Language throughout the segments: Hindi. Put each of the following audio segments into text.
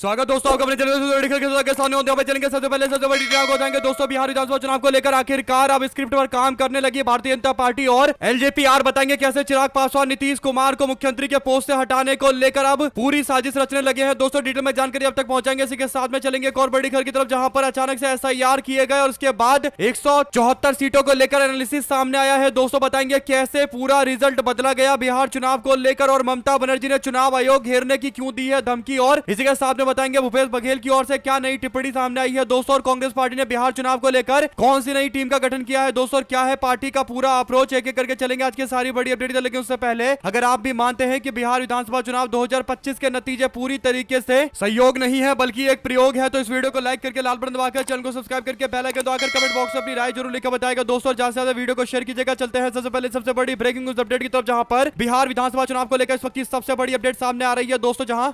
स्वागत दोस्तों आपका अपने चैनल के सामने होते हैं। चलेंगे सबसे पहले सबसे बड़ी खबर बताएंगे दोस्तों बिहार विधानसभा चुनाव को लेकर आखिरकार अब स्क्रिप्ट पर काम करने लगी भारतीय जनता पार्टी और एलजेपी-आर। बताएंगे कैसे चिराग पासवान नीतीश कुमार को मुख्यमंत्री के पोस्ट से हटाने को लेकर अब पूरी साजिश रचने लगे हैं। दोस्तों डिटेल में जानकारी अब तक पहुंचाएंगे। इसी के साथ में चलेंगे एक और बड़ी खबर की तरफ, जहां पर अचानक से SIR किए गए और उसके बाद 174 सीटों को लेकर एनालिसिस सामने आया है। दोस्तों बताएंगे कैसे पूरा रिजल्ट बदला गया बिहार चुनाव को लेकर और ममता बनर्जी ने चुनाव आयोग घेरने की क्यों दी है धमकी, और इसी के साथ में बताएंगे भूपेश बघेल की ओर से क्या नई टिप्पणी सामने आई है दोस्तों, और कांग्रेस पार्टी ने बिहार चुनाव को लेकर कौन सी नई टीम का गठन किया है दोस्तों, और क्या है पार्टी का पूरा अप्रोच। एक एक करके चलेंगे आज की सारी बड़ी अपडेट। लेकिन उससे पहले अगर आप भी मानते हैं कि बिहार विधानसभा चुनाव 2025 के नतीजे पूरी तरीके से सहयोग नहीं है बल्कि एक प्रयोग है, तो इस वीडियो को लाइक करके लाल बटन दबाकर चैनल को सब्सक्राइब करके बेल आइकन दबाकर कमेंट बॉक्स में अपनी राय जरूर लिखकर बताएगा दोस्तों। ज्यादा से ज्यादा वीडियो को शेयर कीजिएगा। चलते हैं सबसे पहले सबसे बड़ी ब्रेकिंग न्यूज अपडेट की तरफ, जहां पर बिहार विधानसभा चुनाव को लेकर इस वक्त की सबसे बड़ी अपडेट सामने आ रही है दोस्तों, जहां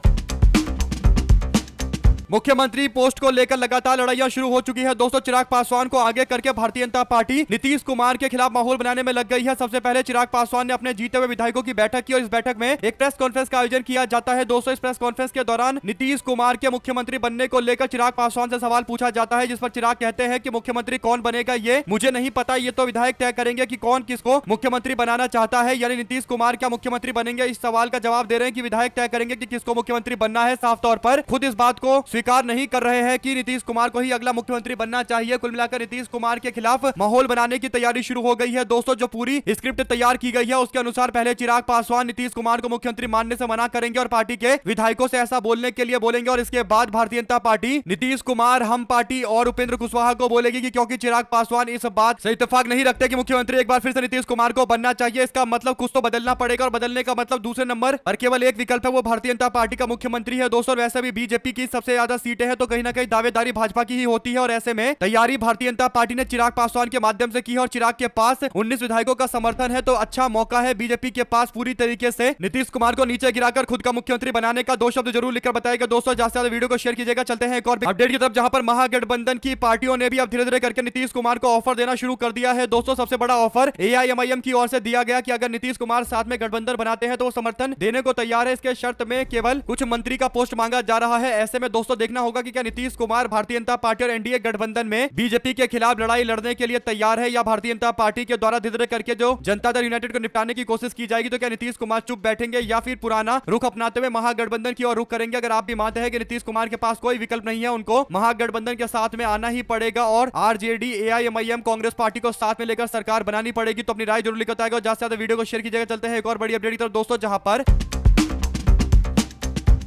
मुख्यमंत्री पोस्ट को लेकर लगातार लड़ाइयां शुरू हो चुकी है दोस्तों। चिराग पासवान को आगे करके भारतीय जनता पार्टी नीतीश कुमार के खिलाफ माहौल बनाने में लग गई है। सबसे पहले चिराग पासवान ने अपने जीते हुए विधायकों की बैठक की और इस बैठक में एक प्रेस कॉन्फ्रेंस का आयोजन किया जाता है दोस्तों। इस प्रेस कॉन्फ्रेंस के दौरान नीतीश कुमार के मुख्यमंत्री बनने को लेकर चिराग पासवान से सवाल पूछा जाता है, जिस पर चिराग कहते हैं कि मुख्यमंत्री कौन बनेगा ये मुझे नहीं पता, ये तो विधायक तय करेंगे कि कौन किसको मुख्यमंत्री बनाना चाहता है, यानी नीतीश कुमार क्या मुख्यमंत्री बनेंगे। इस सवाल का जवाब दे रहे हैं कि विधायक तय करेंगे कि किसको मुख्यमंत्री बनना है। साफ तौर पर खुद इस बात को स्वीकार नहीं कर रहे है कि नीतीश कुमार को ही अगला मुख्यमंत्री बनना चाहिए। कुल मिलाकर नीतीश कुमार के खिलाफ माहौल बनाने की तैयारी शुरू हो गई है दोस्तों। जो पूरी स्क्रिप्ट तैयार की गई है उसके अनुसार पहले चिराग पासवान नीतीश कुमार को मुख्यमंत्री मानने से मना करेंगे और पार्टी के विधायकों से ऐसा बोलने के लिए बोलेंगे, और इसके बाद भारतीय जनता पार्टी नीतीश कुमार, हम पार्टी और उपेंद्र कुशवाहा को बोलेगी कि क्योंकि चिराग पासवान इस बात से इत्तेफाक नहीं रखते कि मुख्यमंत्री एक बार फिर से नीतीश कुमार को बनना चाहिए, इसका मतलब कुछ तो बदलना पड़ेगा, और बदलने का मतलब दूसरे नंबर पर केवल एक विकल्प है, वो भारतीय जनता पार्टी का मुख्यमंत्री है दोस्तों। वैसे भी बीजेपी की सबसे ज्यादा सीटें हैं तो कहीं ना कहीं दावेदारी भाजपा की ही होती है, और ऐसे में तैयारी भारतीय जनता पार्टी ने चिराग पासवान के माध्यम से की है और चिराग के पास 19 विधायकों का समर्थन है, तो अच्छा मौका है बीजेपी के पास पूरी तरीके से नीतीश कुमार को नीचे गिराकर खुद का मुख्यमंत्री बनाने का। दो शब्द जरूर लिखकर बताएगा दोस्तों। ज्यादा से ज्यादा वीडियो को शेयर कीजिएगा। चलते हैं एक और अपडेट की तरफ, जहां पर महागठबंधन की पार्टियों ने भी अब धीरे धीरे करके नीतीश कुमार को ऑफर देना शुरू कर दिया है दोस्तों। सबसे बड़ा ऑफर AIMIM की ओर से दिया गया कि अगर नीतीश कुमार साथ में गठबंधन बनाते हैं तो वो समर्थन देने को तैयार है। इसके शर्त में केवल कुछ मंत्री का पोस्ट मांगा जा रहा है। ऐसे में दोस्तों देखना होगा कि क्या नीतीश कुमार भारतीय जनता पार्टी और एनडीए गठबंधन में बीजेपी के खिलाफ लड़ाई लड़ने के लिए तैयार है, या भारतीय जनता पार्टी के द्वारा धीरे धीरे करके जो जनता दल यूनाइटेड को निपटाने की कोशिश की जाएगी। तो क्या नीतीश कुमार चुप बैठेंगे या फिर पुराना रुख अपनाते हुए महागठबंधन की ओर रुख करेंगे। अगर आप भी मानते हैं कि नीतीश कुमार के पास कोई विकल्प नहीं है, उनको महागठबंधन के साथ में आना ही पड़ेगा और RJD AIMIM कांग्रेस पार्टी को साथ में लेकर सरकार बनानी पड़ेगी, तो अपनी राय जरूर लिखकर बताएगा। ज्यादा से ज्यादा वीडियो को शेयर कीजिएगा। चलते हैं एक और बड़ी अपडेट की तरफ दोस्तों, जहां पर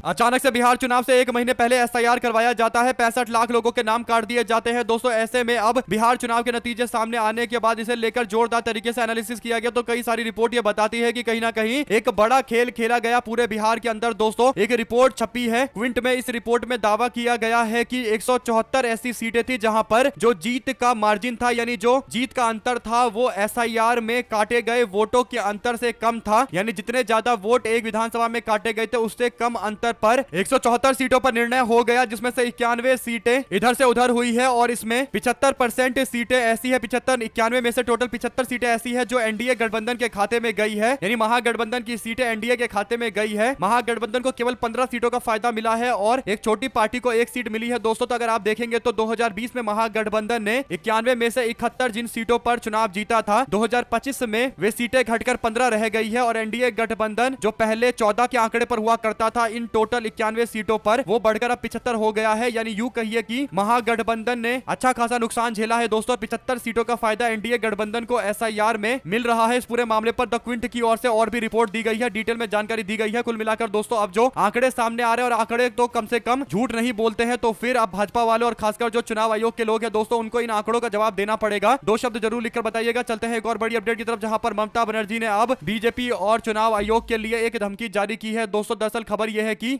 अचानक से बिहार चुनाव से एक महीने पहले SIR करवाया जाता है। 65 लाख लोगों के नाम काट दिए जाते हैं दोस्तों। ऐसे में अब बिहार चुनाव के नतीजे सामने आने के बाद इसे लेकर जोरदार तरीके से एनालिसिस किया गया, तो कई सारी रिपोर्ट ये बताती है कि कहीं ना कहीं एक बड़ा खेल खेला गया पूरे बिहार के अंदर दोस्तों। एक रिपोर्ट छपी है क्विंट में। इस रिपोर्ट में दावा किया गया है कि 174 ऐसी सीटें थी जहां पर जो जीत का मार्जिन था, यानी जो जीत का अंतर था, वो SIR में काटे गए वोटों के अंतर से कम था। यानी जितने ज्यादा वोट एक विधानसभा में काटे गए थे उससे कम अंतर पर 174 सीटों पर निर्णय हो गया, जिसमें से 91 सीटें इधर से उधर हुई है, और इसमें 75% सीटें ऐसी है, 95 में से टोटल 75 सीटें ऐसी है जो एनडीए गठबंधन के खाते में गई है, यानी महागठबंधन की सीटें एनडीए के खाते में गई है। महागठबंधन को केवल 15 सीटों का फायदा मिला है और एक छोटी पार्टी को एक सीट मिली है दोस्तों। तो अगर आप देखेंगे तो 2020 में महागठबंधन ने 91 में से 71 जिन सीटों पर चुनाव जीता था, 2025 में वे सीटें घटकर 15 रह गई है, और एनडीए गठबंधन जो पहले 14 के आंकड़े पर हुआ करता था, इन टोटल 91 सीटों पर वो बढ़कर अब 75 हो गया है। यानी यूं कहिए कि महागठबंधन ने अच्छा खासा नुकसान झेला है दोस्तों। 75 सीटों का फायदा एनडीए गठबंधन को SIR में मिल रहा है। इस पूरे मामले पर द क्विंट की ओर से और भी रिपोर्ट दी गई है, डिटेल में जानकारी दी गई है। कुल मिलाकर दोस्तों अब जो आंकड़े सामने आ रहे हैं, और आंकड़े तो कम से कम झूठ नहीं बोलते हैं, तो फिर अब भाजपा वाले और खासकर जो चुनाव आयोग के लोग हैं दोस्तों, उनको इन आंकड़ों का जवाब देना पड़ेगा। दो शब्द जरूर लिखकर बताइएगा। चलते हैं एक और बड़ी अपडेट की तरफ, जहां पर ममता बनर्जी ने अब बीजेपी और चुनाव आयोग के लिए एक धमकी जारी की है दोस्तों। दरअसल खबर यह है कि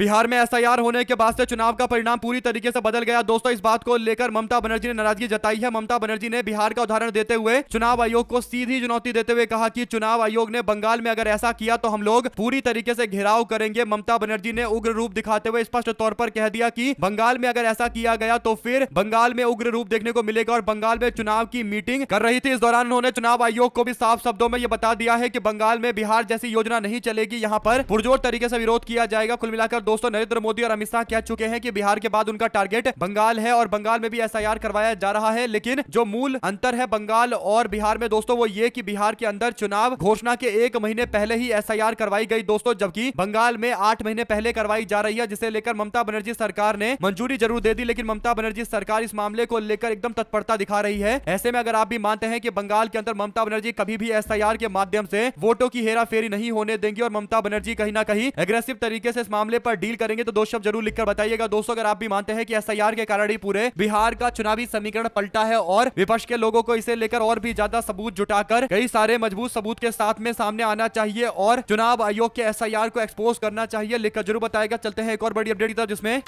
बिहार में एसआईआर होने के बाद से चुनाव का परिणाम पूरी तरीके से बदल गया। दोस्तों इस बात को लेकर ममता बनर्जी ने नाराजगी जताई है। ममता बनर्जी ने बिहार का उदाहरण देते हुए चुनाव आयोग को सीधी चुनौती देते हुए कहा कि चुनाव आयोग ने बंगाल में अगर ऐसा किया तो हम लोग पूरी तरीके से घेराव करेंगे। ममता बनर्जी ने उग्र रूप दिखाते हुए स्पष्ट तौर पर कह दिया कि बंगाल में अगर ऐसा किया गया तो फिर बंगाल में उग्र रूप देखने को मिलेगा और बंगाल में चुनाव की मीटिंग कर रही थी। इस दौरान उन्होंने चुनाव आयोग को भी साफ शब्दों में यह बता दिया है कि बंगाल में बिहार जैसी योजना नहीं चलेगी, यहां पर पुरजोर तरीके से विरोध किया जाएगा। कुल मिलाकर दोस्तों नरेंद्र मोदी और अमित शाह कह चुके हैं कि बिहार के बाद उनका टारगेट बंगाल है और बंगाल में भी एसआईआर करवाया जा रहा है। लेकिन जो मूल अंतर है बंगाल और बिहार में दोस्तों वो ये कि बिहार के अंदर चुनाव घोषणा के 1 महीने पहले ही एसआईआर करवाई गई दोस्तों, जबकि बंगाल में 8 महीने पहले करवाई जा रही है, जिसे लेकर ममता बनर्जी सरकार ने मंजूरी जरूर दे दी। लेकिन ममता बनर्जी सरकार इस मामले को लेकर एकदम तत्परता दिखा रही है। ऐसे में अगर आप भी मानते हैं कि बंगाल के अंदर ममता बनर्जी कभी भी एसआईआर के माध्यम से वोटों की हेराफेरी नहीं होने देंगी और ममता बनर्जी कहीं ना कहीं एग्रेसिव तरीके से इस मामले पर डील करेंगे, तो 2 शब्द जरूर लिखकर बताइएगा। दोस्तों अगर आप भी मानते हैं कि एसआईआर के कारण ही पूरे बिहार का चुनावी समीकरण पलटा है और विपक्ष के लोगों को इसे लेकर और भी ज्यादा सबूत जुटाकर कई सारे मजबूत सबूत के साथ में सामने आना चाहिए और चुनाव आयोग के एसआईआर को एक्सपोज करना चाहिए, लिखकर जरूर बताएगा। चलते हैं एक और बड़ी अपडेट की तरफ, जिसमें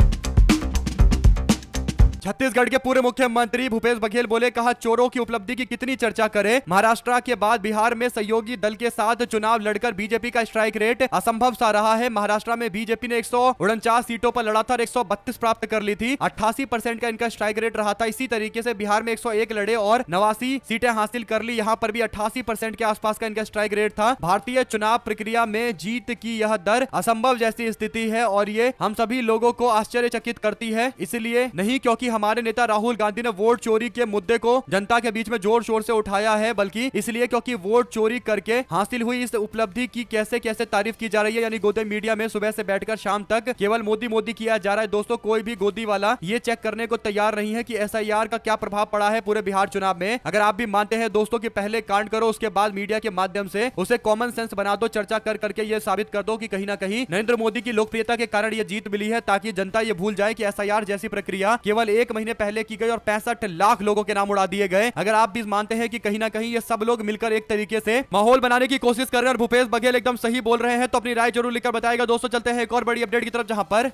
छत्तीसगढ़ के पूर्व मुख्यमंत्री भूपेश बघेल बोले, कहा चोरों की उपलब्धि की कितनी चर्चा करें, महाराष्ट्र के बाद बिहार में सहयोगी दल के साथ चुनाव लड़कर बीजेपी का स्ट्राइक रेट असंभव सा रहा है। महाराष्ट्र में बीजेपी ने 149 सीटों पर लड़ा था और 132 प्राप्त कर ली थी। 88% का इनका स्ट्राइक रेट रहा था। इसी तरीके से बिहार में 101 लड़े और 89 सीटें हासिल कर ली। यहाँ पर भी 88% के आसपास का इनका स्ट्राइक रेट था। भारतीय चुनाव प्रक्रिया में जीत की यह दर असंभव जैसी स्थिति है और ये हम सभी लोगों को आश्चर्यचकित करती है। इसलिए नहीं क्योंकि हमारे नेता राहुल गांधी ने वोट चोरी के मुद्दे को जनता के बीच में जोर शोर से उठाया है, बल्कि इसलिए क्योंकि वोट चोरी करके हासिल हुई इस उपलब्धि की कैसे कैसे तारीफ की जा रही है। यानी गोदी मीडिया में सुबह से बैठकर शाम तक केवल मोदी मोदी किया जा रहा है। दोस्तों कोई भी गोदी वाला ये चेक करने को तैयार नहीं है कि एसआईआर का क्या प्रभाव पड़ा है पूरे बिहार चुनाव में। अगर आप भी मानते हैं दोस्तों कि पहले कांड करो, उसके बाद मीडिया के माध्यम से उसे कॉमन सेंस बना दो, चर्चा कर करके ये साबित कर दो कि कहीं ना कहीं नरेंद्र मोदी की लोकप्रियता के कारण ये जीत मिली है, ताकि जनता ये भूल जाए कि एसआईआर जैसी प्रक्रिया केवल 1 महीने पहले की गई और 65 लाख लोगों के नाम उड़ा दिए गए। अगर आप भी मानते हैं कि कहीं ना कहीं ये सब लोग मिलकर एक तरीके से माहौल बनाने की कोशिश कर रहे हैं और भूपेश बघेल एकदम सही बोल रहे हैं, तो अपनी राय जरूर लिखकर बताएगा। दोस्तों चलते हैं एक और बड़ी अपडेट की तरफ, जहां पर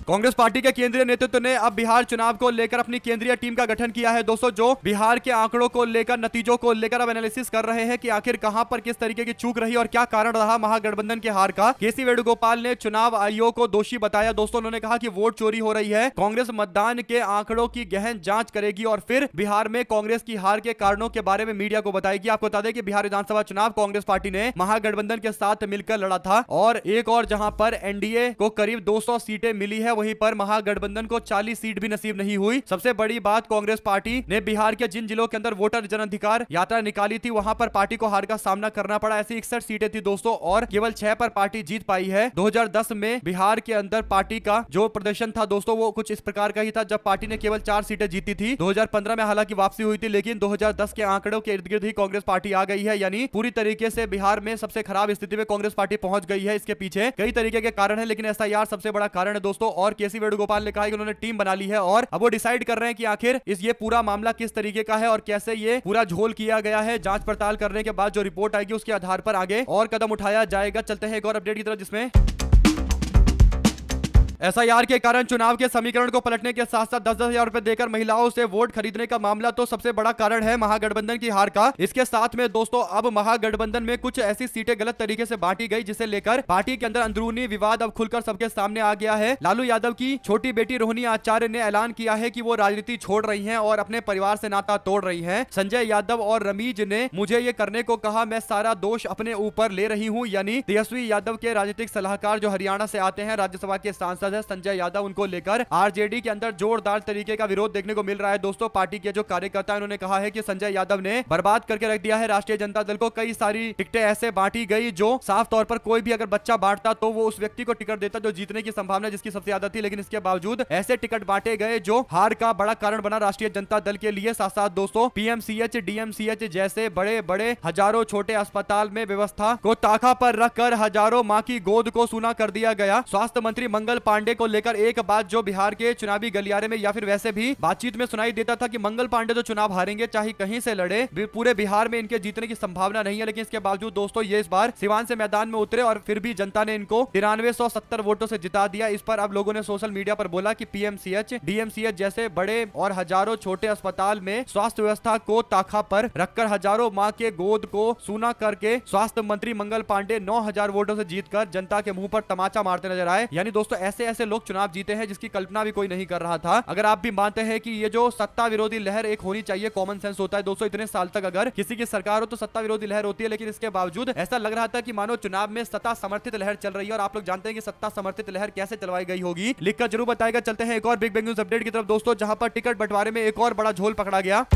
कांग्रेस पार्टी के केंद्रीय नेतृत्व ने अब बिहार चुनाव को लेकर अपनी केंद्रीय टीम का गठन किया है। दोस्तों जो बिहार के आंकड़ों को लेकर, नतीजों को लेकर अब एनालिसिस कर रहे हैं कि आखिर कहां पर किस तरीके की चूक रही और क्या कारण रहा महागठबंधन के हार का। केसी वेणुगोपाल ने चुनाव आयोग को दोषी बताया। दोस्तों उन्होंने कहा कि वोट चोरी हो रही है, कांग्रेस मतदान के आंकड़ों की गहन जांच करेगी और फिर बिहार में कांग्रेस की हार के कारणों के बारे में मीडिया को बताएगी। आपको बता दें कि बिहार विधानसभा चुनाव कांग्रेस पार्टी ने महागठबंधन के साथ मिलकर लड़ा था और एक और जहां पर एनडीए को करीब 200 सीटें मिली है, वहीं पर महागठबंधन को 40 सीट भी नसीब नहीं हुई। सबसे बड़ी बात, कांग्रेस पार्टी ने बिहार के जिन जिलों के अंदर वोटर जन अधिकार यात्रा निकाली थी वहां पर पार्टी को हार का सामना करना पड़ा। ऐसी 61 सीटें थी दोस्तों और केवल 6 पर पार्टी जीत पाई है। 2010 में बिहार के अंदर पार्टी का जो प्रदर्शन था दोस्तों वो कुछ इस प्रकार का ही था, जब पार्टी ने केवल 4 सीटें जीती थी। 2015 में हालांकि वापसी हुई थी, लेकिन 2010 के आंकड़ों के इर्द गिर्द ही कांग्रेस पार्टी आ गई है। यानी पूरी तरीके से बिहार में सबसे खराब स्थिति में कांग्रेस पार्टी पहुंच गई है। इसके पीछे कई तरीके के कारण है, लेकिन एसआईआर सबसे बड़ा कारण है दोस्तों। और केसी वेणुगोपाल ने कहा कि उन्होंने टीम बना ली है और अब वो डिसाइड कर रहे हैं कि आखिर ये पूरा मामला किस तरीके का है और कैसे ये पूरा झोल किया गया है। जांच पड़ताल करने के बाद जो रिपोर्ट आएगी उसके आधार पर आगे और कदम उठाया जाएगा। चलते हैं एक और अपडेट की तरफ, जिसमें एसआईआर के कारण चुनाव के समीकरण को पलटने के साथ साथ 10-10 हजार रुपए देकर महिलाओं से वोट खरीदने का मामला तो सबसे बड़ा कारण है महागठबंधन की हार का। इसके साथ में दोस्तों अब महागठबंधन में कुछ ऐसी सीटें गलत तरीके से बांटी गई, जिसे लेकर पार्टी के अंदर अंदरूनी विवाद अब खुलकर सबके सामने आ गया है। लालू यादव की छोटी बेटी रोहिणी आचार्य ने ऐलान किया है कि वो राजनीति छोड़ रही हैं और अपने परिवार से नाता तोड़ रही हैं। संजय यादव और रमीज ने मुझे ये करने को कहा, मैं सारा दोष अपने ऊपर ले रही हूँ। यानी तेजस्वी यादव के राजनीतिक सलाहकार जो हरियाणा से आते हैं, राज्यसभा के सांसद है संजय यादव, उनको लेकर आरजेडी के अंदर जोरदार तरीके का विरोध देखने को मिल रहा है। दोस्तों पार्टी के जो कार्यकर्ता है उन्होंने कहा है कि संजय यादव ने बर्बाद करके रख दिया है राष्ट्रीय जनता दल को। कई सारी टिकटें ऐसे बांटी गई जो साफ तौर पर कोई भी अगर बच्चा बांटता तो वो उस व्यक्ति को टिकट देता जो जीतने की संभावना जिसकी सबसे ज्यादा थी, लेकिन इसके बावजूद ऐसे टिकट बांटे गए जो हार का बड़ा कारण बना राष्ट्रीय जनता दल के लिए। साथ साथ दोस्तों पीएमसीएच, डीएमसीएच जैसे बड़े बड़े हजारों छोटे अस्पताल में व्यवस्था को ताखा पर रखकर हजारों मां की गोद को सूना कर दिया गया। स्वास्थ्य मंत्री मंगल पांडे पांडे को लेकर एक बात जो बिहार के चुनावी गलियारे में या फिर वैसे भी बातचीत में सुनाई देता था कि मंगल पांडे तो चुनाव हारेंगे चाहे कहीं से लड़े, पूरे बिहार में इनके जीतने की संभावना नहीं है। लेकिन इसके बावजूद दोस्तों ये इस बार सिवान से मैदान में उतरे और फिर भी जनता ने इनको 9370 वोटों से जिता दिया। इस पर अब लोगों ने सोशल मीडिया पर बोला कि पीएमसीएच, डीएमसीएच जैसे बड़े और हजारों छोटे अस्पताल में स्वास्थ्य व्यवस्था को ताखा पर रखकर हजारों मां के गोद को सूना करके स्वास्थ्य मंत्री मंगल पांडे 9000 वोटों से जीतकर जनता के मुंह पर तमाचा मारते नजर आए। यानी दोस्तों ऐसे ऐसे लोग चुनाव जीते हैं जिसकी कल्पना भी कोई नहीं कर रहा था। अगर आप भी मानते हैं कि ये जो सत्ता विरोधी लहर एक होनी चाहिए, कॉमन सेंस होता है दोस्तों, इतने साल तक अगर किसी की सरकार हो तो सत्ता विरोधी लहर होती है, लेकिन इसके बावजूद ऐसा लग रहा था कि मानो चुनाव में सत्ता समर्थित लहर चल रही है। और आप लोग जानते हैं कि सत्ता समर्थित लहर कैसे चलवाई गई होगी, लिखकर जरूर बताएगा। चलते हैं एक और बिग न्यूज अपडेट की तरफ दोस्तों, जहां पर टिकट बंटवारे में एक और बड़ा झोल पकड़ा गया।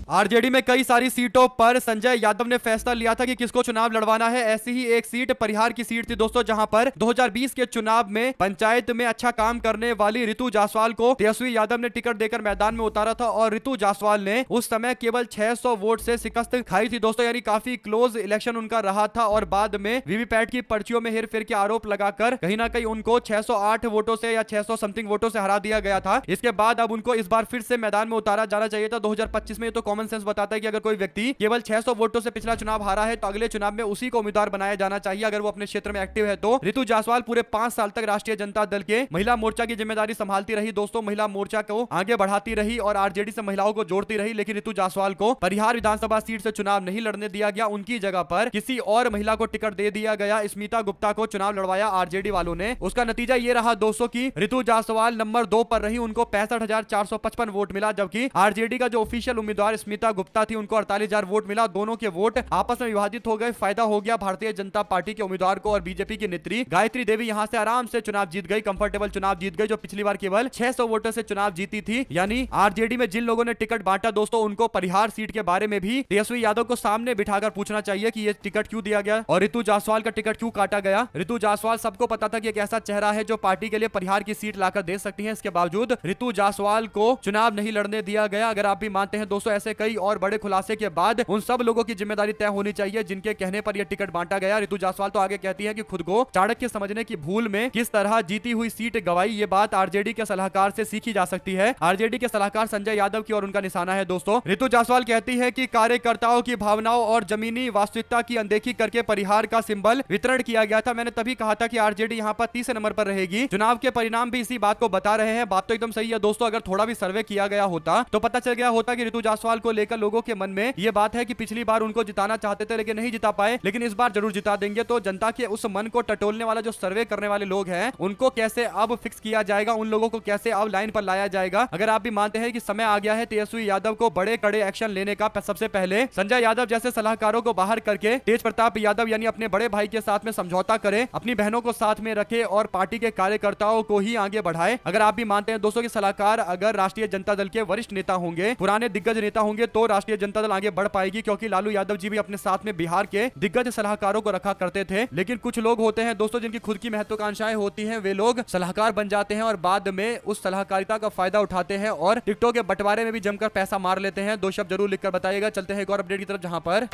आरजेडी में कई सारी सीटों पर संजय यादव ने फैसला लिया था कि किसको चुनाव लड़वाना है। ऐसी ही एक सीट परिहार की सीट थी दोस्तों, जहां पर 2020 के चुनाव में पंचायत में अच्छा काम करने वाली ऋतु जायसवाल को तेजस्वी यादव ने टिकट देकर मैदान में उतारा था। और ऋतु जायसवाल ने उस समय केवल 600 वोट से शिकस्त खाई थी दोस्तों, यानी काफी क्लोज इलेक्शन उनका रहा था। और बाद में वीवीपैट की पर्चियों में हेरफेर के आरोप लगाकर कहीं ना कहीं उनको 608 वोटों से या 600 समथिंग वोटों से हरा दिया गया था। इसके बाद अब उनको इस बार फिर से मैदान में उतारा जाना चाहिए था 2025 में। तो कॉमन सेंस बताता है कि अगर कोई व्यक्ति केवल 600 वोटों से पिछला चुनाव हारा है तो अगले चुनाव में उसी को उम्मीदवार बनाया जाना चाहिए अगर वो अपने क्षेत्र में एक्टिव है। तो ऋतु जायसवाल पूरे 5 साल तक राष्ट्रीय जनता दल के महिला मोर्चा की जिम्मेदारी संभालती रही दोस्तों, महिला मोर्चा को आगे बढ़ाती रही और आरजेडी से महिलाओं को जोड़ती रही। लेकिन ऋतु जायसवाल को परिहार विधानसभा सीट से चुनाव नहीं लड़ने दिया गया, उनकी जगह पर किसी और महिला को टिकट दे दिया गया। स्मिता गुप्ता को चुनाव लड़वाया आरजेडी वालों ने। उसका नतीजा ये रहा दोस्तों की ऋतु जायसवाल नंबर 2 पर रही, उनको 65,455 वोट मिला, जबकि आरजेडी का जो ऑफिशियल उम्मीदवार स्मिता गुप्ता थी उनको 48,000 वोट मिला। दोनों के वोट आपस में विभाजित हो गए, फायदा हो गया भारतीय जनता पार्टी के उम्मीदवार को। और बीजेपी की नेत्री गायत्री देवी यहां से आराम से चुनाव जीत गई, कंफर्टेबल चुनाव जीत गई, जो पिछली बार केवल 600 वोटों से चुनाव जीती थी। यानी आरजेडी में जिन लोगों ने टिकट बांटा दोस्तों, उनको परिहार सीट के बारे में भी तेजस्वी यादव को सामने बिठाकर पूछना चाहिए कि ये टिकट क्यों दिया गया और ऋतु जायसवाल का टिकट क्यों काटा गया। ऋतु जायसवाल सबको पता था कि एक ऐसा चेहरा है जो पार्टी के लिए परिहार की सीट लाकर दे सकती है। इसके बावजूद ऋतु जायसवाल को चुनाव नहीं लड़ने दिया गया। अगर आप भी मानते हैं दोस्तों ऐसे कई और बड़े खुलासे के बाद उन सब लोगों की जिम्मेदारी तय होनी चाहिए जिनके कहने पर यह टिकट बांटा गया। ऋतु जायसवाल तो आगे कहती है कि खुद को चाणक्य समझने की भूल में किस तरह जीती हुई सीट गवाई, ये बात आरजेडी के सलाहकार से सीखी जा सकती है। आरजेडी के सलाहकार संजय यादव की और उनका निशाना है दोस्तों। ऋतु जायसवाल कहती है कि कार्यकर्ताओं की भावनाओं और जमीनी वास्तविकता की अनदेखी करके परिहार का सिंबल वितरण किया गया था। मैंने तभी कहा था कि आरजेडी यहां पर तीसरे नंबर पर रहेगी। चुनाव के परिणाम भी इसी बात को बता रहे हैं। बात तो एकदम सही है दोस्तों। अगर थोड़ा भी सर्वे किया गया होता तो पता चल गया होता कि ऋतु जायसवाल को लेकर लोगों के मन में यह बात है कि पिछली बार उनको जिताना चाहते थे लेकिन नहीं जिता पाए, लेकिन इस बार जरूर जिता देंगे। तो जनता के उस मन को टटोलने वाला जो सर्वे करने वाले लोग हैं उनको कैसे अब फिक्स किया जाएगा, उन लोगों को कैसे अब लाइन पर लाया जाएगा। अगर आप भी मानते हैं कि समय आ गया है तेजस्वी यादव को बड़े कड़े एक्शन लेने का, सबसे पहले संजय यादव जैसे सलाहकारों को बाहर करके तेज प्रताप यादव यानी अपने बड़े भाई के साथ में समझौता करे, अपनी बहनों को साथ में रखे और पार्टी के कार्यकर्ताओं को ही आगे बढ़ाए। अगर आप भी मानते हैं दोस्तों कि सलाहकार अगर राष्ट्रीय जनता दल के वरिष्ठ नेता होंगे, पुराने दिग्गज नेता होंगे, तो राष्ट्रीय जनता दल आगे बढ़ पाएगी। क्योंकि लालू यादव जी भी अपने साथ में बिहार के दिग्गज सलाहकारों को रखा करते थे। लेकिन कुछ लोग होते हैं दोस्तों जिनकी खुद की महत्वाकांक्षाएं होती हैं, वे लोग सलाहकार बन जाते हैं और बाद में उस सलाहकारिता का फायदा उठाते हैं और टिकटों के बंटवारे में भी जमकर पैसा मार लेते हैं। 2 शब्द जरूर लिखकर बताइएगा। चलते हैं एक और अपडेट की तरफ, जहां पर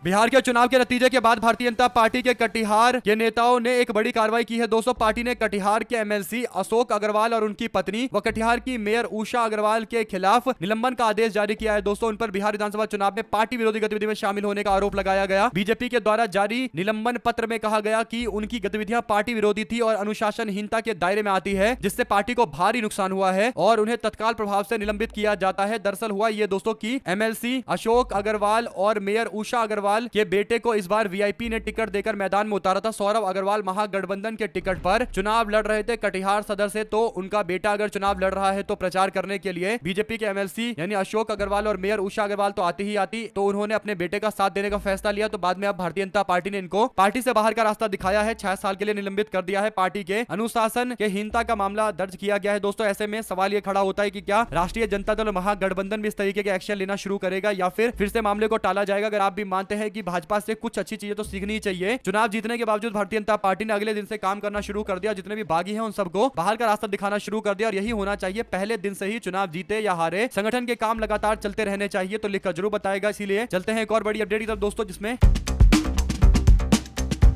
बिहार के चुनाव के नतीजे के बाद भारतीय जनता पार्टी के कटिहार के नेताओं ने एक बड़ी कार्रवाई की है दोस्तों। पार्टी ने कटिहार के एमएलसी अशोक अग्रवाल और उनकी पत्नी व कटिहार की मेयर उषा अग्रवाल के खिलाफ निलंबन का आदेश जारी किया है दोस्तों। उन पर बिहार विधानसभा चुनाव में पार्टी विरोधी गतिविधि में शामिल होने का आरोप लगाया गया। बीजेपी के द्वारा जारी निलंबन पत्र में कहा गया कि उनकी गतिविधियां पार्टी विरोधी थी और अनुशासनहीनता के दायरे में आती है, जिससे पार्टी को भारी नुकसान हुआ है और उन्हें तत्काल प्रभाव से निलंबित किया जाता है। दरअसल हुआ ये दोस्तों की एमएलसी अशोक अग्रवाल और मेयर उषा अग्रवाल के बेटे को इस बार वीआईपी ने टिकट देकर मैदान में उतारा था। सौरभ अग्रवाल महागठबंधन के टिकट पर चुनाव लड़ रहे थे कटिहार सदर से, तो उनका बेटा अगर चुनाव लड़ रहा है तो प्रचार करने के लिए बीजेपी के एमएलसी यानी अशोक अग्रवाल और मेयर उषा अग्रवाल तो आती ही आती, तो उन्होंने अपने बेटे का साथ देने का फैसला लिया। तो बाद में अब भारतीय जनता पार्टी ने इनको पार्टी से बाहर का रास्ता दिखाया है, 6 साल के लिए निलंबित कर दिया है। पार्टी के अनुशासन के हीनता का मामला दर्ज किया गया है दोस्तों। ऐसे में सवाल ये खड़ा होता है कि क्या राष्ट्रीय जनता दल महागठबंधन भी इस तरीके के एक्शन लेना शुरू करेगा या फिर से मामले को टाला जाएगा। अगर आप भी मानते हैं कि भाजपा से कुछ अच्छी चीजें तो सीखनी चाहिए, चुनाव जीतने के बावजूद भारतीय जनता पार्टी ने अगले दिन से काम करना शुरू कर दिया। जितने भी बागी हैं उन सबको बाहर का रास्ता दिखाना शुरू कर दिया और यही होना चाहिए। पहले दिन से ही चुनाव जीते या हारे, संगठन के काम लगातार चलते रहने चाहिए। तो लिखकर जरूर बताएगा। इसीलिए चलते हैं एक और बड़ी अपडेट की तरफ दोस्तों, जिसमें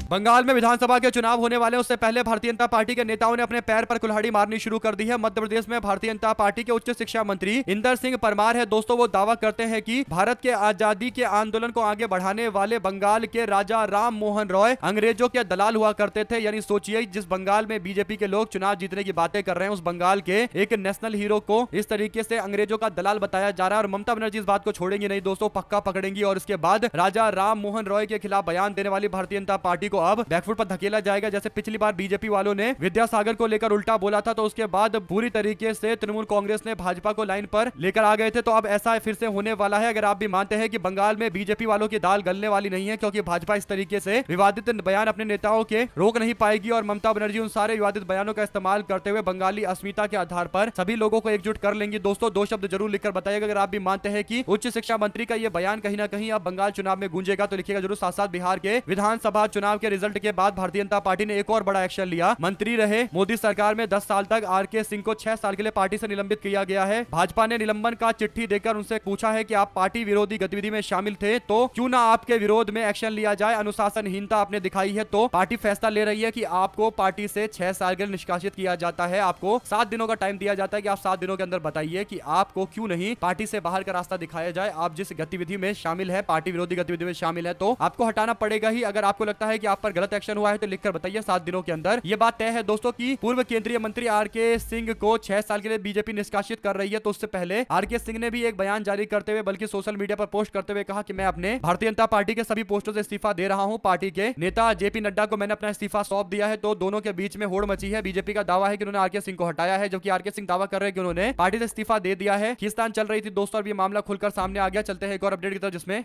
बंगाल में विधानसभा के चुनाव होने वाले उससे पहले भारतीय जनता पार्टी के नेताओं ने अपने पैर पर कुल्हाड़ी मारनी शुरू कर दी है। मध्य प्रदेश में भारतीय जनता पार्टी के उच्च शिक्षा मंत्री इंदर सिंह परमार है दोस्तों, वो दावा करते हैं कि भारत के आजादी के आंदोलन को आगे बढ़ाने वाले बंगाल के राजा राम मोहन रॉय अंग्रेजों के दलाल हुआ करते थे। यानी सोचिए, जिस बंगाल में बीजेपी के लोग चुनाव जीतने की बातें कर रहे हैं, उस बंगाल के एक नेशनल हीरो को इस तरीके से अंग्रेजों का दलाल बताया जा रहा है। और ममता बनर्जी इस बात को छोड़ेंगी नहीं दोस्तों, पक्का पकड़ेंगी। और इसके बाद राजा राम मोहन रॉय के खिलाफ बयान देने वाली भारतीय जनता पार्टी को अब बैकफुट पर धकेला जाएगा। जैसे पिछली बार बीजेपी वालों ने विद्यासागर को लेकर उल्टा बोला था, तो उसके बाद पूरी तरीके से तृणमूल कांग्रेस ने भाजपा को लाइन पर लेकर आ गए थे। तो अब ऐसा फिर से होने वाला है। अगर आप भी मानते हैं कि बंगाल में बीजेपी वालों की दाल गलने वाली नहीं है, क्योंकि भाजपा इस तरीके से विवादित बयान अपने नेताओं के रोक नहीं पाएगी और ममता बनर्जी उन सारे विवादित बयानों का इस्तेमाल करते हुए बंगाली अस्मिता के आधार पर सभी लोगों को एकजुट कर लेंगी। दोस्तों, दो शब्द जरूर लिखकर बताइएगा अगर आप भी मानते हैं कि उच्च शिक्षा मंत्री का यह बयान कहीं ना कहीं अब बंगाल चुनाव में गूंजेगा, तो लिखिएगा जरूर। साथ साथ बिहार के विधानसभा चुनाव के रिजल्ट के बाद भारतीय जनता पार्टी ने एक और बड़ा एक्शन लिया। मंत्री रहे मोदी सरकार में 10 साल तक आरके सिंह को 6 साल के लिए पार्टी से निलंबित किया गया है। भाजपा ने निलंबन का चिट्ठी देकर उनसे पूछा है कि आप पार्टी विरोधी गतिविधि में शामिल थे, तो क्यों ना आपके विरोध में एक्शन लिया जाए। अनुशासनहीनता आपने दिखाई है, तो पार्टी फैसला ले रही है कि आपको पार्टी से 6 साल के लिए निष्कासित किया जाता है। आपको 7 दिनों का टाइम दिया जाता है कि आप 7 दिनों के अंदर बताइए कि आपको क्यों नहीं पार्टी से बाहर का रास्ता दिखाया जाए। आप जिस गतिविधि में शामिल है, पार्टी विरोधी गतिविधि में शामिल है, तो आपको हटाना पड़ेगा ही। अगर आपको लगता है कि आप पर गलत एक्शन हुआ है तो लिखकर बताइए 7 दिनों के अंदर। यह बात तय है दोस्तों कि पूर्व केंद्रीय मंत्री आरके सिंह को 6 साल के लिए बीजेपी निष्कासित कर रही है। तो उससे पहले आरके सिंह ने भी एक बयान जारी करते हुए, बल्कि सोशल मीडिया पर पोस्ट करते हुए कहा कि मैं अपने भारतीय जनता पार्टी के सभी पोस्टों से इस्तीफा दे रहा हूं। पार्टी के नेता जेपी नड्डा को मैंने अपना इस्तीफा सौंप दिया है। तो दोनों के बीच में होड़ मची है। बीजेपी का दावा है कि उन्होंने आरके सिंह को हटाया है, जबकि आरके सिंह दावा कर रहे हैं कि उन्होंने पार्टी से इस्तीफा दे दिया है। खींचतान चल रही थी दोस्तों, और ये मामला खुलकर सामने आ गया। चलते हैं एक और अपडेट की तरफ, जिसमें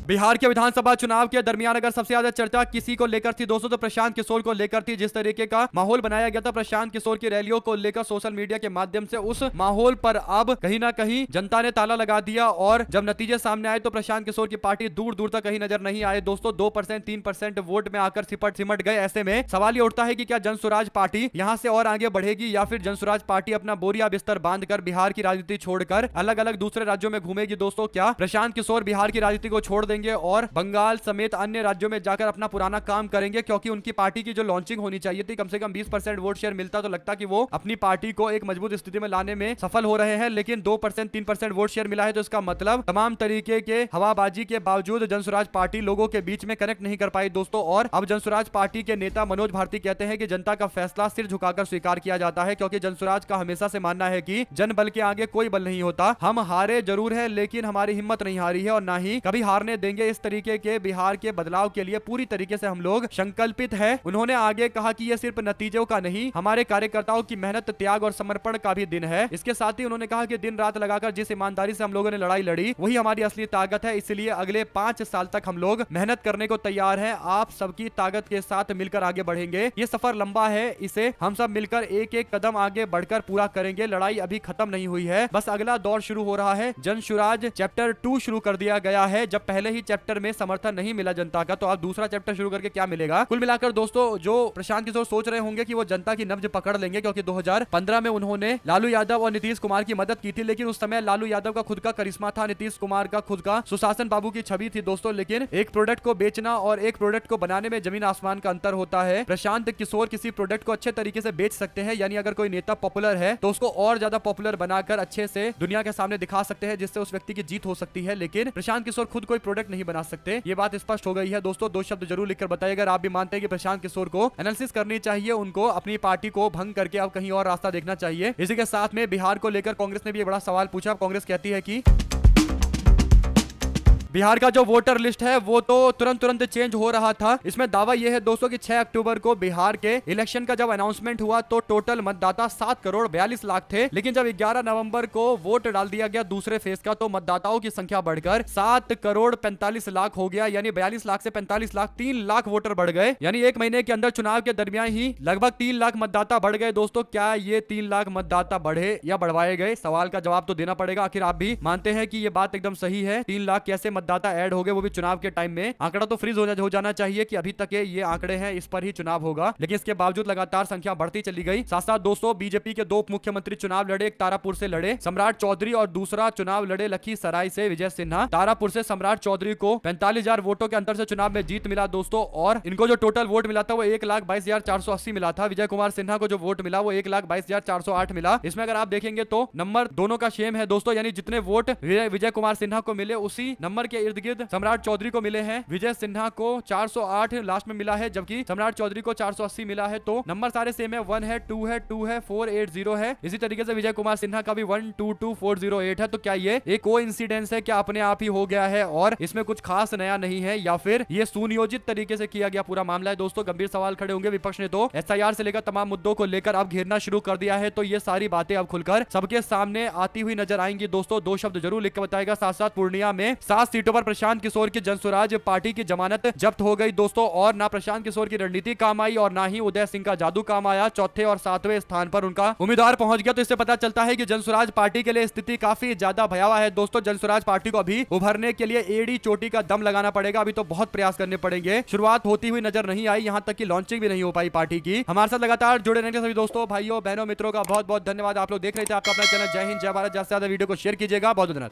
बिहार के विधानसभा चुनाव के दरमियान अगर सबसे ज्यादा चर्चा किसी को लेकर थी दोस्तों, तो प्रशांत किशोर को लेकर थी। जिस तरीके का माहौल बनाया गया था प्रशांत किशोर की रैलियों को लेकर सोशल मीडिया के माध्यम से, उस माहौल पर अब कहीं ना कहीं जनता ने ताला लगा दिया। और जब नतीजे सामने आए तो प्रशांत किशोर की पार्टी दूर दूर तक कहीं नजर नहीं आए दोस्तों। 2% 3% वोट में आकर सिमट गए। ऐसे में सवाल ये उठता है कि क्या जनसुराज पार्टी यहां से और आगे बढ़ेगी, या फिर जनसुराज पार्टी अपना बोरिया बिस्तर बांधकर बिहार की राजनीति छोड़कर अलग अलग दूसरे राज्यों में घूमेगी। दोस्तों, क्या प्रशांत किशोर बिहार की राजनीति को छोड़ देंगे और बंगाल समेत अन्य राज्यों में जाकर अपना पुराना काम करेंगे? क्योंकि उनकी पार्टी की जो लॉन्चिंग होनी चाहिए थी, कम से कम 20% वोट शेयर मिलता तो लगता कि वो अपनी पार्टी को एक मजबूत स्थिति में लाने में सफल हो रहे हैं। लेकिन 2% 3% वोट शेयर मिला है, तो इसका मतलब तमाम तरीके के हवाबाजी के बावजूद जनसुराज पार्टी लोगों के बीच में कनेक्ट नहीं कर पाई दोस्तों। और अब जनसुराज पार्टी के नेता मनोज भारती कहते हैं कि जनता का फैसला सिर झुकाकर स्वीकार किया जाता है, क्योंकि जनसुराज का हमेशा से मानना है कि जन बल के आगे कोई बल नहीं होता। हम हारे जरूर है, लेकिन हमारी हिम्मत नहीं हारी है और ना ही कभी हारने देंगे। इस तरीके के बिहार के बदलाव के लिए पूरी तरीके से हम लोग संकल्पित है। उन्होंने आगे कहा कि यह सिर्फ नतीजों का नहीं, हमारे कार्यकर्ताओं की मेहनत, त्याग और समर्पण का भी दिन है। इसके साथ ही उन्होंने कहा कि दिन रात लगाकर जिस ईमानदारी से हम लोगों ने लड़ाई लड़ी, वही हमारी असली ताकत है। इसलिए अगले 5 साल तक हम लोग मेहनत करने को तैयार हैं। आप सबकी ताकत के साथ मिलकर आगे बढ़ेंगे। ये सफर लंबा है, इसे हम सब मिलकर एक एक कदम आगे बढ़कर पूरा करेंगे। लड़ाई अभी खत्म नहीं हुई है, बस अगला दौर शुरू हो रहा है। जनसुराज चैप्टर 2 शुरू कर दिया गया है। जब पहले ही चैप्टर में समर्थन नहीं मिला जनता का, तो अब दूसरा चैप्टर शुरू करके क्या मिलेगा? कुल मिलाकर दोस्तों, जो प्रशांत किशोर सोच रहे होंगे कि वो जनता की नब्ज पकड़ लेंगे, क्योंकि 2015 में उन्होंने लालू यादव और नीतीश कुमार की मदद की थी, लेकिन उस समय लालू यादव का खुद का करिश्मा था, नीतीश कुमार का खुद का सुशासन बाबू की छवि थी दोस्तों। लेकिन एक प्रोडक्ट को बेचना और एक प्रोडक्ट को बनाने में जमीन आसमान का अंतर होता है। प्रशांत किशोर किसी प्रोडक्ट को अच्छे तरीके से बेच सकते हैं, यानी अगर कोई नेता पॉपुलर है तो उसको और ज्यादा पॉपुलर बनाकर अच्छे से दुनिया के सामने दिखा सकते हैं, जिससे उस व्यक्ति की जीत हो सकती है। लेकिन प्रशांत किशोर खुद कोई प्रोडक्ट नहीं बना सकते, ये बात स्पष्ट हो गई है दोस्तों। 2 शब्द जरूर लिखकर बताइए अगर आप भी मानते हैं कि प्रशांत किशोर को एनालिसिस करनी चाहिए, उनको अपनी पार्टी को भंग करके अब कहीं और रास्ता देखना चाहिए। इसी के साथ में बिहार को लेकर कांग्रेस ने भी बड़ा सवाल पूछा। कांग्रेस कहती है कि बिहार का जो वोटर लिस्ट है वो तो तुरंत चेंज हो रहा था। इसमें दावा यह है दोस्तों कि 6 अक्टूबर को बिहार के इलेक्शन का जब अनाउंसमेंट हुआ तो टोटल मतदाता 7 करोड़ 42 लाख थे, लेकिन जब 11 नवंबर को वोट डाल दिया गया दूसरे फेज का, तो मतदाताओं की संख्या बढ़कर 7 करोड़ 45 लाख हो गया। यानी 42 लाख से 45 लाख, 3 लाख वोटर बढ़ गए। यानी एक महीने के अंदर चुनाव के दरमियान ही लगभग 3 लाख मतदाता बढ़ गए दोस्तों। क्या ये 3 लाख मतदाता बढ़े या बढ़वाए गए? सवाल का जवाब तो देना पड़ेगा। आखिर आप भी मानते हैं कि ये बात एकदम सही है? 3 लाख कैसे मतदाता ऐड हो गए, वो भी चुनाव के टाइम में। आंकड़ा तो फ्रीज हो जाना चाहिए कि अभी तक ये आंकड़े हैं, इस पर ही चुनाव होगा, लेकिन इसके बावजूद लगातार संख्या बढ़ती चली गई। साथ साथ दोस्तों बीजेपी के 2 उप मुख्यमंत्री चुनाव लड़े, एक तारापुर से लड़े सम्राट चौधरी और दूसरा चुनाव लड़े लखीसराय से विजय सिन्हा। तारापुर से सम्राट चौधरी को 45,000 वोटों के अंतर से चुनाव में जीत मिला दोस्तों, और इनको जो टोटल वोट मिला था वो 1,22,480 मिला था। विजय कुमार सिन्हा को जो वोट मिला वो 1,22,408 मिला। इसमें अगर आप देखेंगे तो नंबर दोनों का सेम है दोस्तों, यानी जितने वोट विजय कुमार सिन्हा को मिले उसी नंबर के इर्द गिर्द सम्राट चौधरी को मिले हैं। विजय सिन्हा को 408 लास्ट में मिला है, जबकि सम्राट चौधरी को 480 मिला है। तो नंबर सारे सेम है, 1 है, 2 है, 2 है, 480 है। इसी तरीके से विजय कुमार सिन्हा का भी 122408 है। तो क्या ये एक कोइंसिडेंस है, क्या अपने आप ही हो गया है और इसमें कुछ खास नया नहीं है, या फिर ये सुनियोजित तरीके से किया गया पूरा मामला है? दोस्तों गंभीर सवाल खड़े होंगे। विपक्ष ने तो एसआईआर से लेकर तमाम मुद्दों को लेकर अब घेरना शुरू कर दिया है, तो ये सारी बातें अब खुलकर सबके सामने आती हुई नजर आएंगी। दोस्तों 2 शब्द जरूर लिख के बताएगा। साथ साथ पूर्णिया में 7 सीटों पर प्रशांत किशोर की जनसुराज पार्टी की जमानत जब्त हो गई दोस्तों, और ना प्रशांत किशोर की रणनीति काम आई और ना ही उदय सिंह का जादू काम आया। चौथे और 7वें स्थान पर उनका उम्मीदवार पहुंच गया। तो इससे पता चलता है कि जनसुराज पार्टी के लिए स्थिति काफी ज्यादा भयावह है दोस्तों। जनसुराज पार्टी को अभी उभरने के लिए एड़ी चोटी का दम लगाना पड़ेगा, अभी तो बहुत प्रयास करने पड़ेंगे। शुरुआत होती हुई नजर नहीं आई, यहां तक कि लॉन्चिंग भी नहीं हो पाई पार्टी की। हमारे साथ लगातार जुड़े रहने सभी दोस्तों, भाइयों, बहनों, मित्रों का बहुत बहुत धन्यवाद। आप लोग देख रहे थे आपका अपना चैनल जय हिंद जय भारत। ज्यादा से ज्यादा वीडियो को शेयर कीजिएगा। बहुत धन्यवाद।